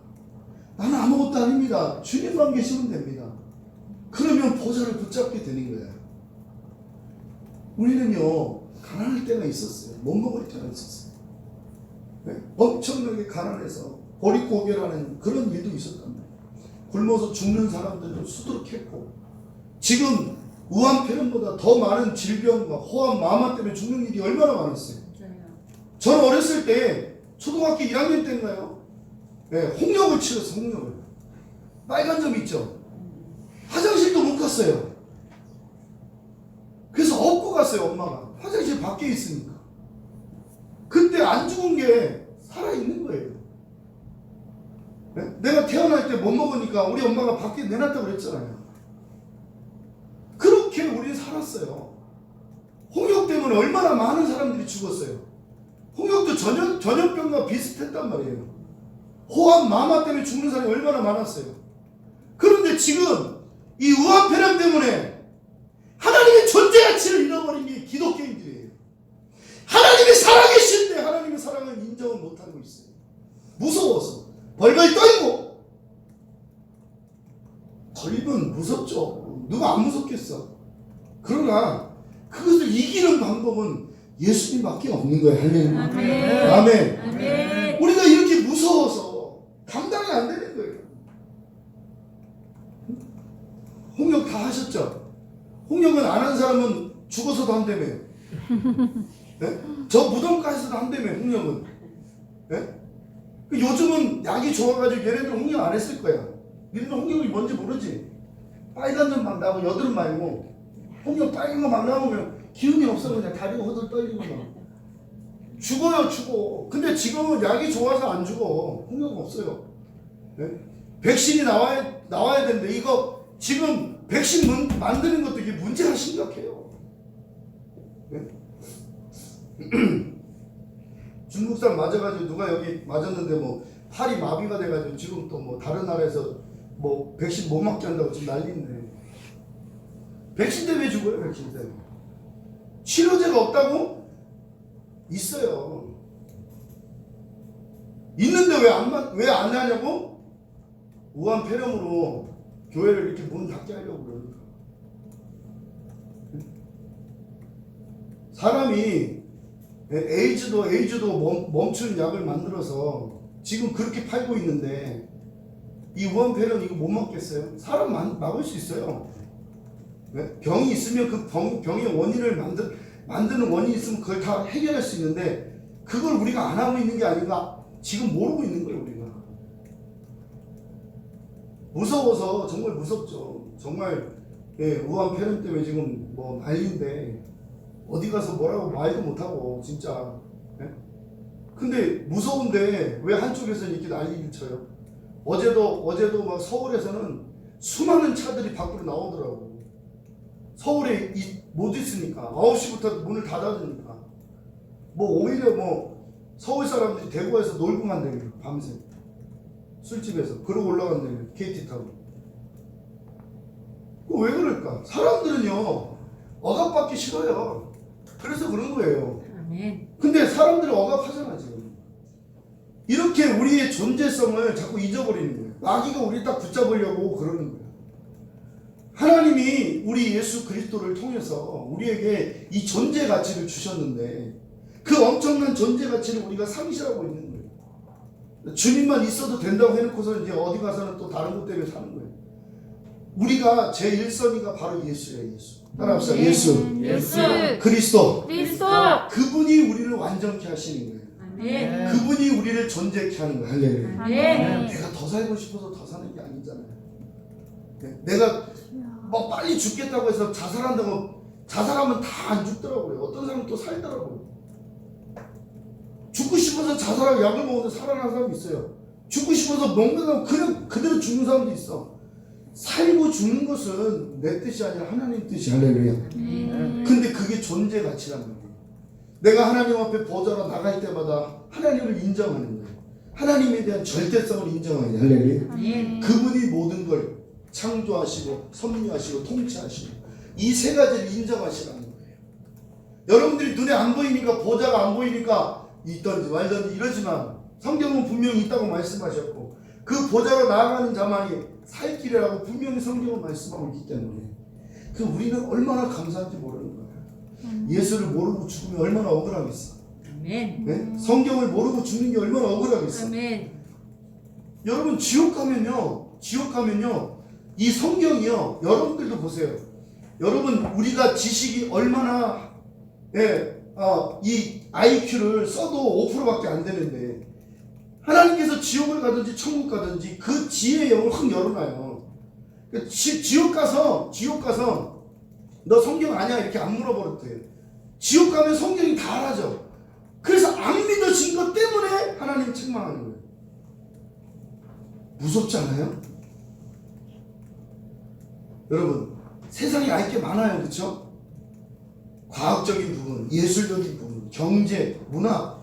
나는 아무것도 아닙니다. 주님만 계시면 됩니다. 그러면 보좌를 붙잡게 되는 거예요. 우리는요, 가난할 때가 있었어요. 못 먹을 때가 있었어요. 네? 엄청나게 가난해서 보릿고개라는 그런 일도 있었단 말이에요. 굶어서 죽는 사람들도 수두룩했고, 지금 우한폐렴보다 더 많은 질병과 호암, 마마 때문에 죽는 일이 얼마나 많았어요. 저는 어렸을 때 초등학교 1학년 때인가요? 네, 홍역을 치렀어요. 홍역을. 빨간 점 있죠. 화장실도 못 갔어요. 그래서 업고 갔어요. 엄마가 화장실 밖에 있으니까. 그때 안 죽은 게 살아있는 거예요. 네? 내가 태어날 때 못 먹으니까 우리 엄마가 밖에 내놨다고 그랬잖아요. 그렇게 우리는 살았어요. 홍역 때문에 얼마나 많은 사람들이 죽었어요. 홍역도 전염병과 비슷했단 말이에요. 호암, 마마 때문에 죽는 사람이 얼마나 많았어요. 그런데 지금 이 우한폐렴 때문에 하나님의 존재 가치를 잃어버린 게 기독교인들이에요. 하나님이 살아계신데 하나님의 사랑을 인정을 못하고 있어요. 무서워서 벌벌 떨고. 벌은 무섭죠. 누가 안 무섭겠어. 그러나 그것을 이기는 방법은 예수님밖에 없는 거예요. 할렐루야. 아멘. 아멘. 아멘. 우리가 이렇게 무서워서 감당이 안 되는 거예요. 홍역 다 하셨죠? 홍역은 안 한 사람은 죽어서도 한다며. 네? 저 무덤가에서도 한다며. 홍역은. 네? 요즘은 약이 좋아가지고 얘네들은 홍역 안 했을 거야. 얘네들은 홍역이 뭔지 모르지. 빨간 점 막 나고 여드름 말고 홍역 빨간 거 막 나오면 기운이 없어 그냥 다리가 허들 떨리고 막 죽어요 죽어. 근데 지금은 약이 좋아서 안 죽어. 홍역 없어요. 네? 백신이 나와야 되는데 이거 지금 백신 만드는 것도 이게 문제가 심각해요. 네? 중국산 맞아가지고 누가 여기 맞았는데 뭐 팔이 마비가 돼가지고 지금 또 뭐 다른 나라에서 뭐 백신 못 맞게 한다고 지금 난리인데 백신 때문에 죽어요. 백신 때문에. 치료제가 없다고? 있어요. 있는데 왜 안 하냐고? 우한 폐렴으로 교회를 이렇게 문 닫게 하려고 그러니까. 사람이 에이즈도 멈추는 약을 만들어서 지금 그렇게 팔고 있는데 이 우한 폐렴 이거 못 막겠어요? 사람 막을 수 있어요. 네? 병이 있으면 그 병의 원인을 만드는 원인이 있으면 그걸 다 해결할 수 있는데 그걸 우리가 안 하고 있는 게 아닌가 지금 모르고 있는 거예요. 우리가 무서워서 정말 무섭죠. 정말 우한 폐렴 때문에 지금 뭐 난리인데 어디 가서 뭐라고 말도 못하고 진짜. 근데 무서운데 왜 한쪽에서는 이렇게 난리를 쳐요? 어제도 막 서울에서는 수많은 차들이 밖으로 나오더라고. 서울에 못 있으니까 9시부터 문을 닫아주니까 뭐 오히려 뭐 서울 사람들이 대구에서 놀고 간다며 밤새 술집에서 그러고 올라간다며 KT 타고. 왜 그럴까? 사람들은요 억압받기 싫어요. 그래서 그런 거예요. 아멘. 근데 사람들이 억압하잖아 지금. 이렇게 우리의 존재성을 자꾸 잊어버리는 거예요. 마귀가 우리 딱 붙잡으려고 그러는 거예요. 하나님이 우리 예수 그리스도를 통해서 우리에게 이 존재 가치를 주셨는데 그 엄청난 존재 가치를 우리가 상실하고 있는 거예요. 주님만 있어도 된다고 해놓고서 이제 어디 가서는 또 다른 것 때문에 사는 거예요. 우리가 제1선이가 바로 예수예요. 예수. 따라합시다. 예수. 예수. 그리스도. 그리스도. 그분이 우리를 완전케 하시는 거예요. 아멘. 그분이 우리를 존재케 하는 거예요. 할렐루야. 아멘. 내가 더 살고 싶어서 더 사는 게 아니잖아요. 내가 뭐 빨리 죽겠다고 해서 자살하면 다 안 죽더라고요. 어떤 사람은 또 살더라고요. 죽고 싶어서 자살하고 약을 먹어도 살아나는 사람이 있어요. 죽고 싶어서 먹는 사람 그냥 그대로 죽는 사람도 있어. 살고 죽는 것은 내 뜻이 아니라 하나님 뜻이. 할렐루야. 근데 그게 존재 가치라는 거예요. 내가 하나님 앞에 보좌로 나갈 때마다 하나님을 인정하는 거예요. 하나님에 대한 절대성을 인정하는 거예요. 할렐루야. 그분이 모든 걸 창조하시고 섭리하시고 통치하시고 이 세 가지를 인정하시라는 거예요. 여러분들이 눈에 안 보이니까 보좌가 안 보이니까 있던지 말던지 이러지만 성경은 분명히 있다고 말씀하셨고 그 보좌로 나아가는 자만이 살 길이라고 분명히 성경은 말씀하고 있기 때문에 그 우리는 얼마나 감사한지 모르는 거예요. 예수를 모르고 죽으면 얼마나 억울하겠어. 아멘. 네? 성경을 모르고 죽는 게 얼마나 억울하겠어. 아멘. 여러분 지옥 가면요 이 성경이요 여러분들도 보세요. 여러분 우리가 지식이 얼마나 이 IQ를 써도 5%밖에 안 되는데 하나님께서 지옥을 가든지 천국 가든지 그 지혜의 영을 확 열어놔요. 그러니까 지옥 가서 너 성경 아냐 이렇게 안 물어버려도 돼. 지옥 가면 성경이 다 알아져. 그래서 안 믿어진 것 때문에 하나님 책망하는 거예요. 무섭지 않아요? 여러분 세상에 알 게 많아요. 그렇죠? 과학적인 부분, 예술적인 부분, 경제, 문화,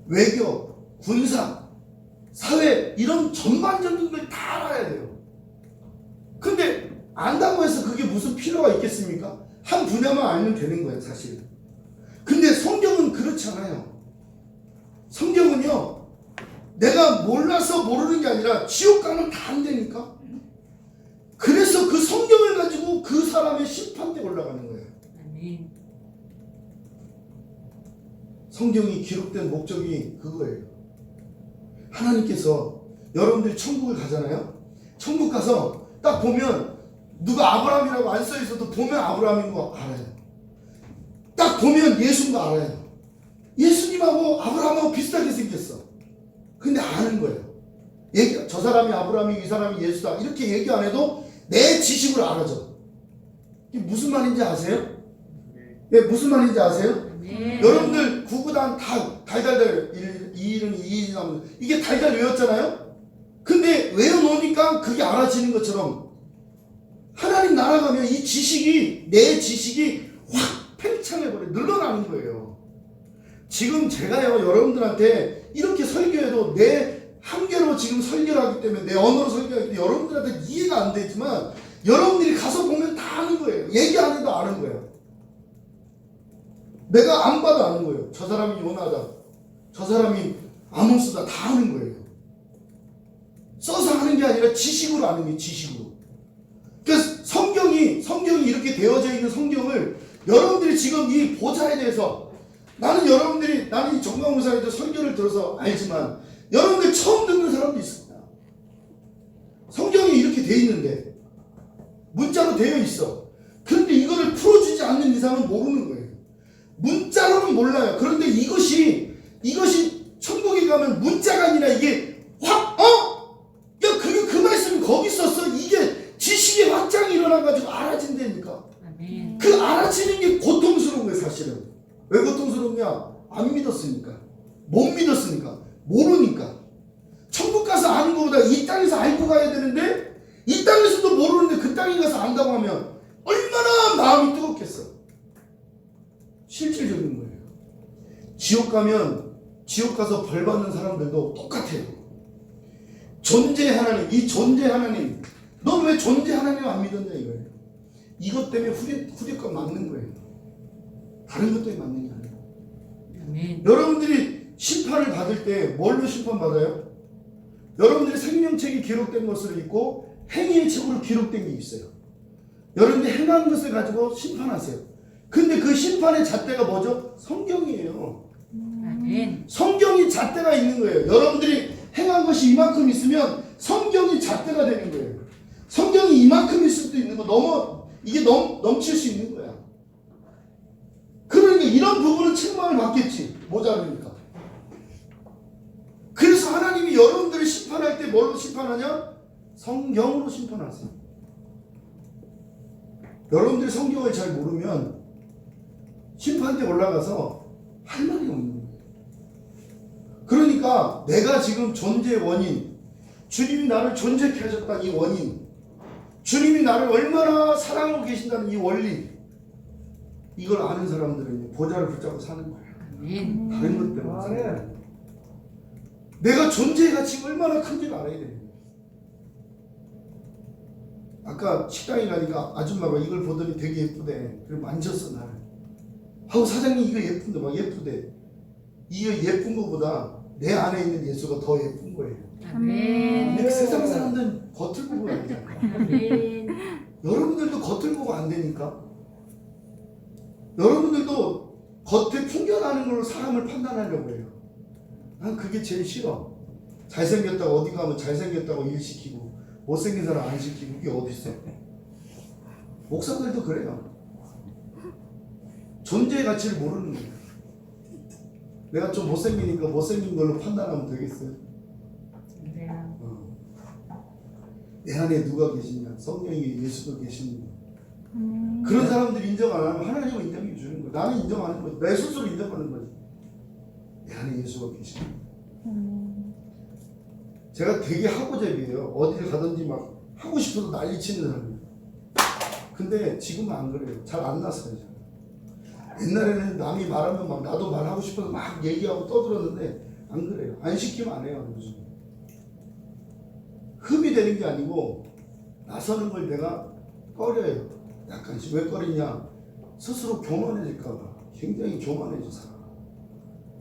외교, 군사, 사회 이런 전반적인 걸 다 알아야 돼요. 근데 안다고 해서 그게 무슨 필요가 있겠습니까? 한 분야만 알면 되는 거예요 사실. 근데 성경은 그렇지 않아요. 성경은요 내가 몰라서 모르는 게 아니라 지옥 가면 다 안 되니까 그래서 그 성경을 가지고 그 사람의 심판대에 올라가는 거예요. 아멘. 성경이 기록된 목적이 그거예요. 하나님께서 여러분들이 천국을 가잖아요. 천국 가서 딱 보면 누가 아브라함이라고 안 써있어도 보면 아브라함인 거 알아요. 딱 보면 예수인 거 알아요. 예수님하고 아브라함하고 비슷하게 생겼어. 근데 아는 거예요. 저 사람이 아브라함이 이 사람이 예수다 이렇게 얘기 안 해도 내 지식으로 알아줘. 이게 무슨 말인지 아세요? 예, 무슨 말인지 아세요? 아멘. 여러분들 구구단 다 달달달 1, 2는 2, 3 이게 달달 외웠잖아요? 근데 외워놓으니까 그게 알아지는 것처럼 하나님 나라 가면 이 지식이 내 지식이 확 팽창해버려 늘어나는 거예요. 지금 제가요 여러분들한테 이렇게 설교해도 내 한계로 지금 설교를 하기 때문에 내 언어로 설교하기 때문에 여러분들한테 이해가 안 되지만 여러분들이 가서 보면 다 아는 거예요. 얘기 안 해도 아는 거예요. 내가 안 봐도 아는 거예요. 저 사람이 요나다, 저 사람이 아몬스다, 다 아는 거예요. 써서 하는 게 아니라 지식으로 아는 게 지식으로. 그래서 성경이 이렇게 되어져 있는 성경을 여러분들이 지금 이 보좌에 대해서 나는 이 정강 목사님들 설교를 들어서 알지만 여러분들 처음 듣는 사람도 있습니다. 성경이 이렇게 돼 있는데 문자로 되어 있어. 그런데 이거를 풀어주지 않는 이상은 모르는 거예요. 문자로는 몰라요. 그런데 이것이 천국에 가면 문자가 아니라 이게 확 야 그게 그 말씀이 거기 있었어. 이게 지식의 확장이 일어나가지고 알아진다니까. 아멘. 그 알아지는 게 고통스러운 거예요 사실은. 왜 고통스럽냐? 안 믿었으니까, 못 믿었으니까, 모르니까. 천국 가서 아는 것보다 이 땅에서 알고 가야 되는데 이 땅에서도 모르는데 그 땅에 가서 안다고 하면 얼마나 마음이 뜨겁겠어. 실질적인 거예요. 지옥 가서 벌 받는 사람들도 똑같아요. 존재 하나님, 이 존재 하나님, 넌 왜 존재 하나님 안 믿었냐 이거예요. 이것 때문에 후대가 맞는 거예요. 다른 것 때문에 맞는 게 아니에요. 아멘. 여러분들이 심판을 받을 때 뭘로 심판받아요? 여러분들이 생명책이 기록된 것으로 있고 행위의 책으로 기록된 게 있어요. 여러분들이 행한 것을 가지고 심판하세요. 근데 그 심판의 잣대가 뭐죠? 성경이에요. 아멘. 성경이 잣대가 있는 거예요. 여러분들이 행한 것이 이만큼 있으면 성경이 잣대가 되는 거예요. 성경이 이만큼 있을 수도 있는 거 넘칠 수 있는 거야. 그러니까 이런 부분은 책망을 받겠지. 모자르니까. 그래서 하나님이 여러분들을 심판할 때 뭘로 심판하냐? 성경으로 심판하세요. 여러분들이 성경을 잘 모르면 심판대 올라가서 할 말이 없는 거예요. 그러니까 내가 지금 존재의 원인, 주님이 나를 존재케 하셨다는 이 원인, 주님이 나를 얼마나 사랑하고 계신다는 이 원리, 이걸 아는 사람들은 보좌를 붙잡고 사는 거예요. 아멘. 다른 것 때문에 사는 거예요. 내가 존재의 가치가 얼마나 큰지를 알아야 돼요. 아까 식당에 가니까 아줌마가 이걸 보더니 되게 예쁘대. 그리고 만졌어 나를. 하고 사장님 이거 예쁜데 막 예쁘대. 이거 예쁜 것보다 내 안에 있는 예수가 더 예쁜 거예요. 아멘. 근데 세상 사람들은 겉을 보고 안 되잖아. 아멘. 여러분들도 겉을 보고 안 되니까. 여러분들도 겉에 풍겨나는 걸로 사람을 판단하려고 해요. 난 그게 제일 싫어. 잘생겼다고 어디 가면 잘생겼다고 일 시키고 못생긴 사람 안 시키고 그게 어디 있어? 목사들도 그래요. 존재의 가치를 모르는 거예요. 내가 좀 못생기니까 못생긴 걸로 판단하면 되겠어요? 내 안에 누가 계시냐? 성령이 예수도 계시는 거예요. 그런 사람들이 인정 안 하면 하나님은 인정해 주는 거예요. 나는 인정 안 하는 거지. 내 스스로 인정하는 거지. 내 안에 예수가 계시는 거예요. 제가 되게 하고잡이에요. 어딜 가든지 막 하고 싶어서 난리치는 사람이에요. 근데 지금은 안 그래요. 잘 안 나서요. 옛날에는 남이 말하면 막 나도 말하고 싶어서 막 얘기하고 떠들었는데 안 그래요. 안 시키면 안 해요. 요즘. 흡이 되는 게 아니고 나서는 걸 내가 꺼려요. 약간씩. 왜 꺼리냐? 스스로 교만해질까봐. 굉장히 교만해져서.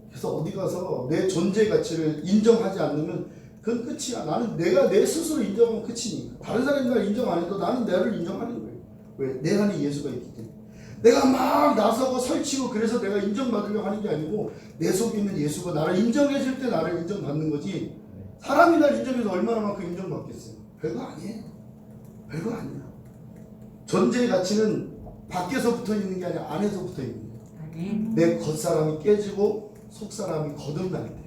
그래서 어디 가서 내 존재 가치를 인정하지 않으면 그건 끝이야. 나는 내가 내 스스로 인정하면 끝이니까. 다른 사람이 날 인정 안 해도 나는 나를 인정하는 거예요. 왜? 내 안에 예수가 있기 때문에. 내가 막 나서고 설치고 그래서 내가 인정받으려고 하는 게 아니고 내 속에 있는 예수가 나를 인정해줄 때 나를 인정받는 거지. 사람이 날 인정해서 얼마나만큼 인정받겠어요. 별거 아니에요. 별거 아니야. 존재의 가치는 밖에서 붙어 있는 게 아니라 안에서 붙어 있는 거예요. 아멘. 내 겉사람이 깨지고 속사람이 거듭날 때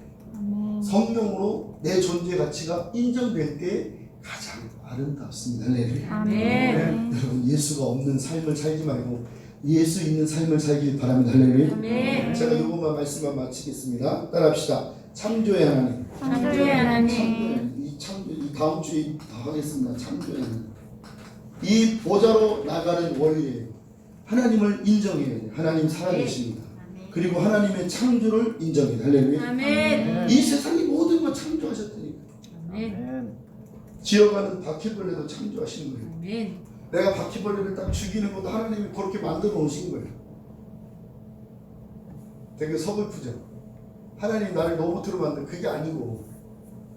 성령으로 내 존재 가치가 인정될 때 가장 아름답습니다. 할렐루야. 아멘. 여러분 예수가 없는 삶을 살지 말고 예수 있는 삶을 살길 바랍니다. 할렐루야. 아멘. 제가 이것만 말씀만 마치겠습니다. 따라합시다. 창조의 하나님. 창조의 하나님. 이 다음 주에 다 하겠습니다. 창조의 하나님. 이 보좌로 나가는 원리예요. 하나님을 인정해야 돼요. 하나님 살아계십니다. 그리고 하나님의 창조를 인정해야 돼요. 할렐루야. 아멘. 이 세상이 모든 걸 창조하셨다니까. 아멘. 지어가는 바퀴벌레도 창조하신 거예요. 아멘. 내가 바퀴벌레를 딱 죽이는 것도 하나님이 그렇게 만들어 놓으신 거예요. 되게 서글프죠. 하나님 나를 로봇으로 만든 그게 아니고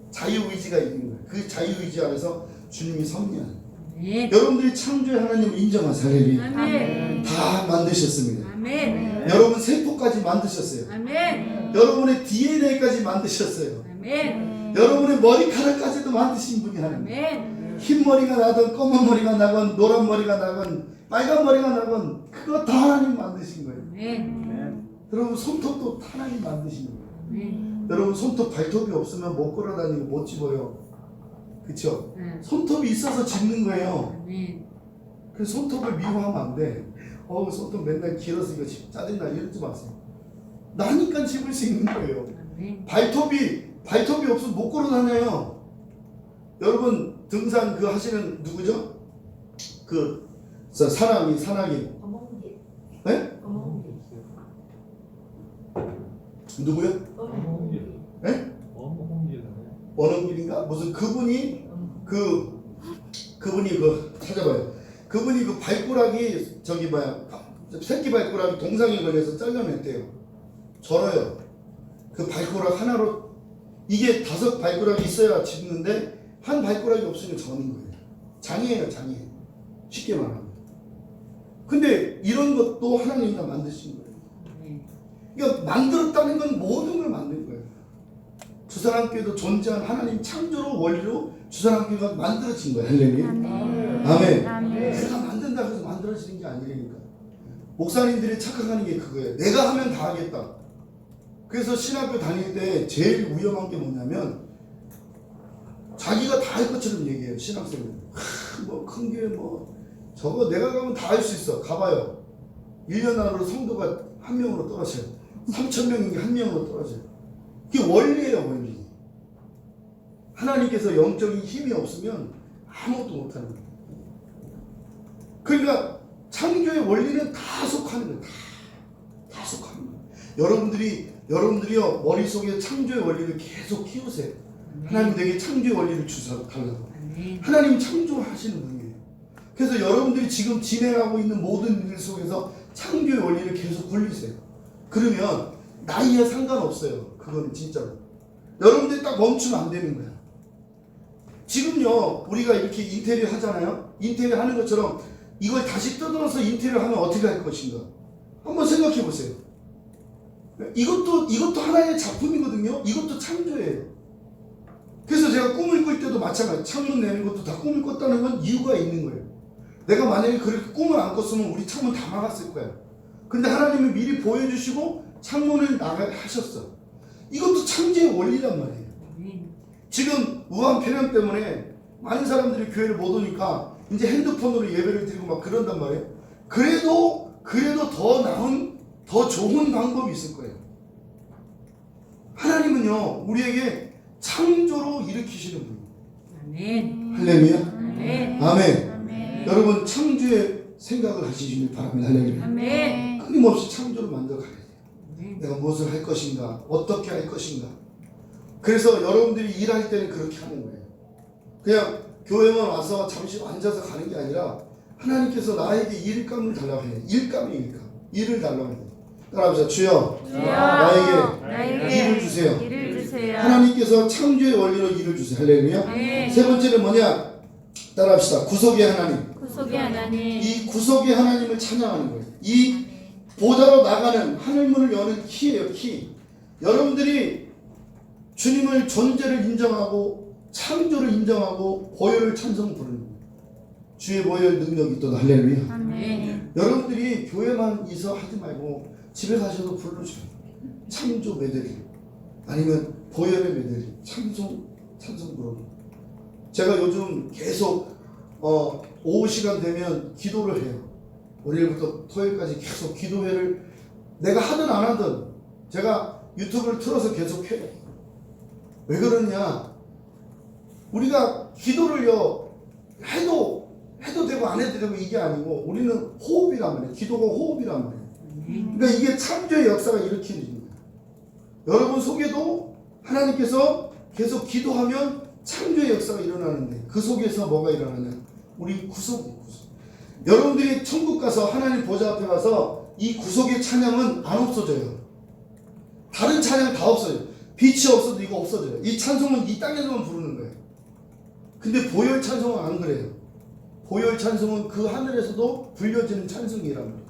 자유의지가 있는 거예요. 그 자유의지 안에서 주님이 섭리하는. 아멘. 여러분들이 창조의 하나님을 인정하세요. 할렐루야. 아멘. 다 만드셨습니다. 아멘. 여러분 세포까지 만드셨어요. 아멘. 여러분의 DNA까지 만드셨어요. 아멘. 여러분의 머리카락까지도 만드신 분이 하나님. 아멘. 흰 머리가 나건 검은 머리가 나건 노란 머리가 나건 빨간 머리가 나건 그거 다 하나님 만드신 거예요. 아멘. 여러분 손톱도 다 하나님 만드신 거예요. 아멘. 여러분 손톱 발톱이 없으면 못 걸어다니고 못 집어요. 그쵸? 손톱이 있어서 짚는 거예요. 아멘. 그래서 손톱을 미워하면 안 돼. 손톱 맨날 길어서 이거 짜증나 이러지 마세요. 나니까 집을 수 있는 거예요. 아멘. 발톱이 없으면 못 걸어다녀요. 여러분 등산 그 하시는 누구죠? 그 산악인 어몽길. 네? 어몽길. 누구요? 어몽길. 네? 원흥길인가? 무슨 그분이 찾아봐요. 그분이 그 발가락이 새끼 발가락이 동상에 걸려서 잘라냈대요. 절어요. 그 발가락 하나로 이게 5 발가락이 있어야 집는데 한 발가락이 없으면 저는 거예요. 장애예요, 장애. 쉽게 말하면. 근데 이런 것도 하나님이 다 만드신 거예요. 그러니까 만들었다는 건 모든 걸 만든 거예요. 주사랑교회도 존재한 하나님 창조로 원리로 주사랑교회가 만들어진 거예요. 할렐루야. 아멘. 내가 만든다고 해서 만들어지는 게 아니라니까. 목사님들이 착각하는 게 그거예요. 내가 하면 다 하겠다. 그래서 신학교 다닐 때 제일 위험한 게 뭐냐면 자기가 다 할 것처럼 얘기해요. 신학생들. 뭐 큰 게 뭐 저거 내가 가면 다 할 수 있어. 가봐요. 1년 안으로 성도가 1명으로 떨어져요. 3,000명인 게 1명으로 떨어져요. 그게 원리예요, 원리. 하나님께서 영적인 힘이 없으면 아무것도 못하는 거예요. 그러니까 창조의 원리는 다 속하는 거예요. 다 속하는 거예요. 여러분들이요 머릿속에 창조의 원리를 계속 키우세요. 하나님 내게 창조의 원리를 달라고. 하나님 창조하시는 분이에요. 그래서 여러분들이 지금 진행하고 있는 모든 일 속에서 창조의 원리를 계속 굴리세요. 그러면 나이에 상관없어요. 그거는 진짜로. 여러분들이 딱 멈추면 안 되는 거야. 지금요 우리가 이렇게 인테리어 하잖아요. 인테리어 하는 것처럼 이걸 다시 뜯어서 인테리어 하면 어떻게 할 것인가 한번 생각해 보세요. 이것도 하나의 작품이거든요. 이것도 창조예요. 그래서 제가 꿈을 꿀 때도 마찬가지. 창문 내는 것도 다 꿈을 꿨다는 건 이유가 있는 거예요. 내가 만약에 그렇게 꿈을 안 꿨으면 우리 창문 다 막았을 거야. 근데 하나님이 미리 보여주시고 창문을 나가게 하셨어. 이것도 창조의 원리란 말이에요. 지금 우한 폐렴 때문에 많은 사람들이 교회를 못 오니까 이제 핸드폰으로 예배를 드리고 막 그런단 말이에요. 그래도 더 나은 더 좋은 방법이 있을 거예요. 하나님은요 우리에게 창조로 일으키시는 분이에요. 아멘. 할렐루야. 아멘. 아멘. 아멘. 여러분 창조의 생각을 하시길 바랍니다. 할렐루야. 아멘. 끊임없이 창조를 만들어 가야 돼요. 아멘. 내가 무엇을 할 것인가, 어떻게 할 것인가. 그래서 여러분들이 일할 때는 그렇게 하는 거예요. 그냥 교회만 와서 잠시 앉아서 가는 게 아니라 하나님께서 나에게 일감을 달라고 해요. 일을 달라고 해요. 따라합시다. 주여, 나에게 일을 주세요. 일을 주세요. 하나님께서 창조의 원리로 일을 주세요. 할렐루야. 아멘. 세 번째는 뭐냐? 따라합시다. 구속의 하나님. 구속의 하나님. 이 구속의 하나님을 찬양하는 거예요. 이 보좌로 나가는 하늘문을 여는 키예요. 키. 여러분들이 주님을 존재를 인정하고 창조를 인정하고 보혈을 찬송 부르는 거예요. 주의 보혈 능력이 있도다. 할렐루야. 아멘. 여러분들이 교회만 있어 하지 말고 집에 가셔도 불러줘요. 창조 메들리 아니면 보혈의 메들리 찬송 부르는 제가 요즘 계속 오후 시간 되면 기도를 해요. 월요일부터 토요일까지 계속 기도회를 내가 하든 안 하든 제가 유튜브를 틀어서 계속 해요. 왜 그러냐? 우리가 기도를요 해도 되고 안 해도 되고 이게 아니고 우리는 호흡이란 말이에요. 기도가 호흡이란 말이에요. 그러니까 이게 창조의 역사가 일으키는 거예요. 여러분 속에도 하나님께서 계속 기도하면 창조의 역사가 일어나는데 그 속에서 뭐가 일어나냐? 우리 구속. 여러분들이 천국 가서 하나님 보좌 앞에 가서 이 구속의 찬양은 안 없어져요. 다른 찬양 다 없어져요. 빛이 없어도 이거 없어져요. 이 찬송은 이 땅에서만 부르는 거예요. 근데 보혈 찬송은 안 그래요. 보혈 찬송은 그 하늘에서도 불려지는 찬송이란 말이에요.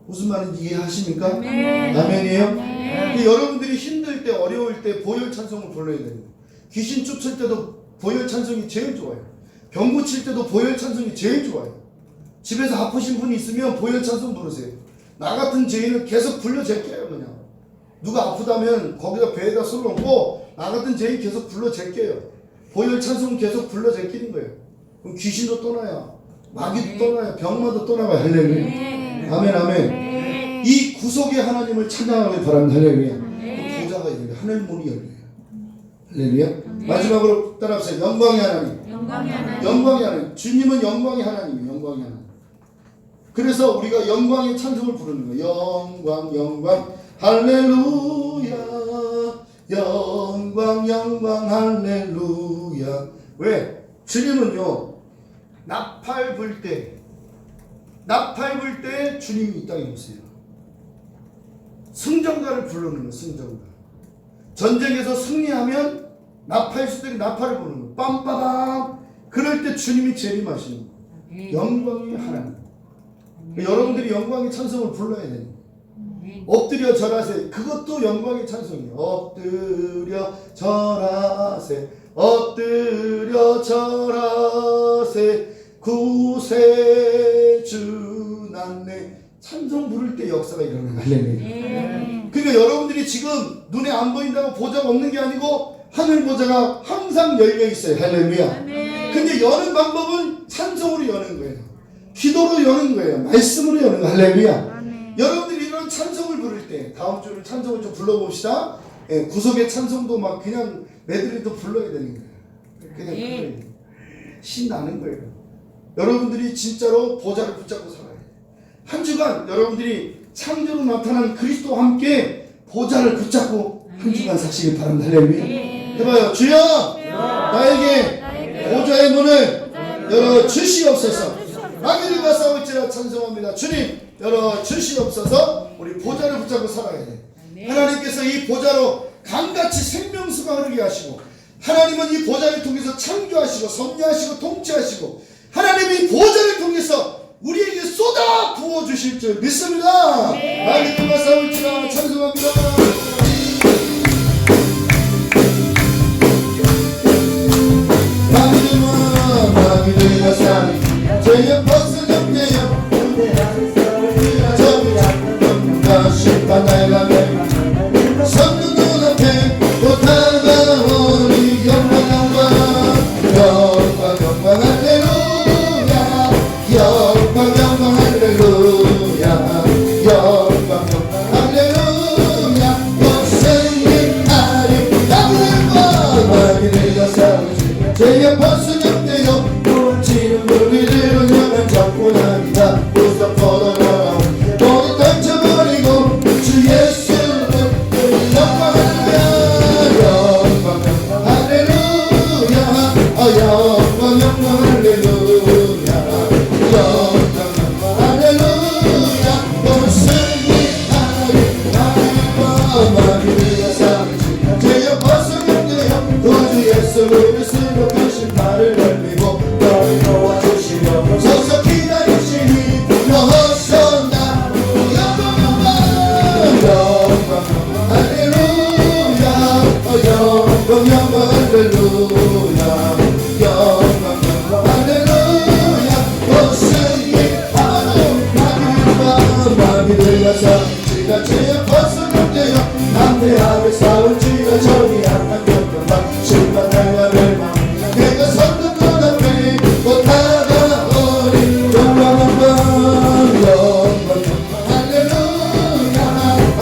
무슨 말인지 이해하십니까? 아멘이에요? 근데 여러분들이 힘들 때 어려울 때 보혈 찬송을 불러야 됩니다. 귀신 쫓을 때도 보혈 찬송이 제일 좋아요. 병 고칠 때도 보혈 찬송이 제일 좋아요. 집에서 아프신 분이 있으면 보혈 찬송 부르세요. 나 같은 죄인을 계속 불러 제껴요. 그냥 누가 아프다면 거기다 배에다 술 얹고 나 같은 죄인 계속 불러 제껴요. 보혈 찬송 계속 불러 제끼는 거예요. 그럼 귀신도 떠나요. 마귀도 떠나요. 병마도 떠나가요. 할렐루야. 아멘 아멘. 이 구속의 하나님을 찬양하길 바랍니다. 할렐루야. 보좌가 열려요. 하늘 문이 열려요. 할렐루야. 마지막으로 따라합시다. 영광의 하나님. 영광의 하나님. 주님은 영광의 하나님이에요. 영광의 하나님. 그래서 우리가 영광의 찬송을 부르는 거예요. 영광 영광 할렐루야. 영광 영광 할렐루야. 왜? 주님은요 나팔 불 때 주님이 이 땅에 오세요. 승전가를 부르는 거예요. 승전가. 전쟁에서 승리하면 나팔수들이 나팔을 부르는 거예요. 빰빠밤. 그럴 때 주님이 재림하시는 거예요. 영광의 하나님. 여러분들이 영광의 찬송을 불러야 됩니다. 엎드려 절하세. 그것도 영광의 찬송이에요. 엎드려 절하세. 엎드려 절하세. 구세주 난내. 찬송 부를 때 역사가 일어나요. 할렐루야. 그러니까 여러분들이 지금 눈에 안 보인다고 보좌가 없는 게 아니고 하늘 보좌가 항상 열려 있어요. 할렐루야. 근데 여는 방법은 찬송으로 여는 거예요. 기도로 여는 거예요. 말씀으로 여는 거예요. 할렐루야. 여러분들이 이런 찬송을 부를 때 다음 주는 찬송을 좀 불러봅시다. 예, 구속의 찬송도 막 그냥 메들리도 불러야 되는 거예요. 그냥 불러야 돼요. 신나는 거예요. 여러분들이 진짜로 보좌를 붙잡고 살아야 돼요. 한 주간 여러분들이 창조로 나타난 그리스도와 함께 보좌를 붙잡고 한 주간 사시길 바랍니다. 할렐루야. 해봐요. 주여 나에게 보좌의 문을 열어 주시옵소서. 마귀들과 싸울지라 찬송합니다. 주님 열어 주시옵소서. 우리 보좌를 붙잡고 살아야 돼. 하나님께서 이 보좌로 강같이 생명수가 흐르게 하시고 하나님은 이 보좌를 통해서 창조하시고 섭리하시고 통치하시고 하나님이 이 보좌를 통해서 우리에게 쏟아 부어주실 줄 믿습니다. 마귀들과 싸울지라 찬송합니다. 마귀들과 싸울지라 죄의 벗은 영대여 정의가 심판하여 가며 선는 눈앞에 또 다가오니 영광 할렐루야. 영광 할렐루야. 영광 할렐루야. 고생하리 마귀들과 싸우지 죄의 벗은 영대여 우리를 운명을 잡고 나니까 우선 뻗어나와 모두 던져버리고 주 예수는 영광 할렐루야. 영광 할렐루야. 영광 영광 할렐루야. 영광 할렐루야. 오늘 승리하리 마귀들과 싸우지 죄의 벗은 영대여 구주 예수 그리스도 그 신발을 넓히고 서서 기다리시니 불러서나 영광 할렐루야. 영광 할렐루야. 영광 할렐루야. 승리하는 마귀들과 싸울지라 죄의 벗은 영대여 담대하게 싸울지라 정의 악한 경건과 심판하여 멸망 내가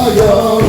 하여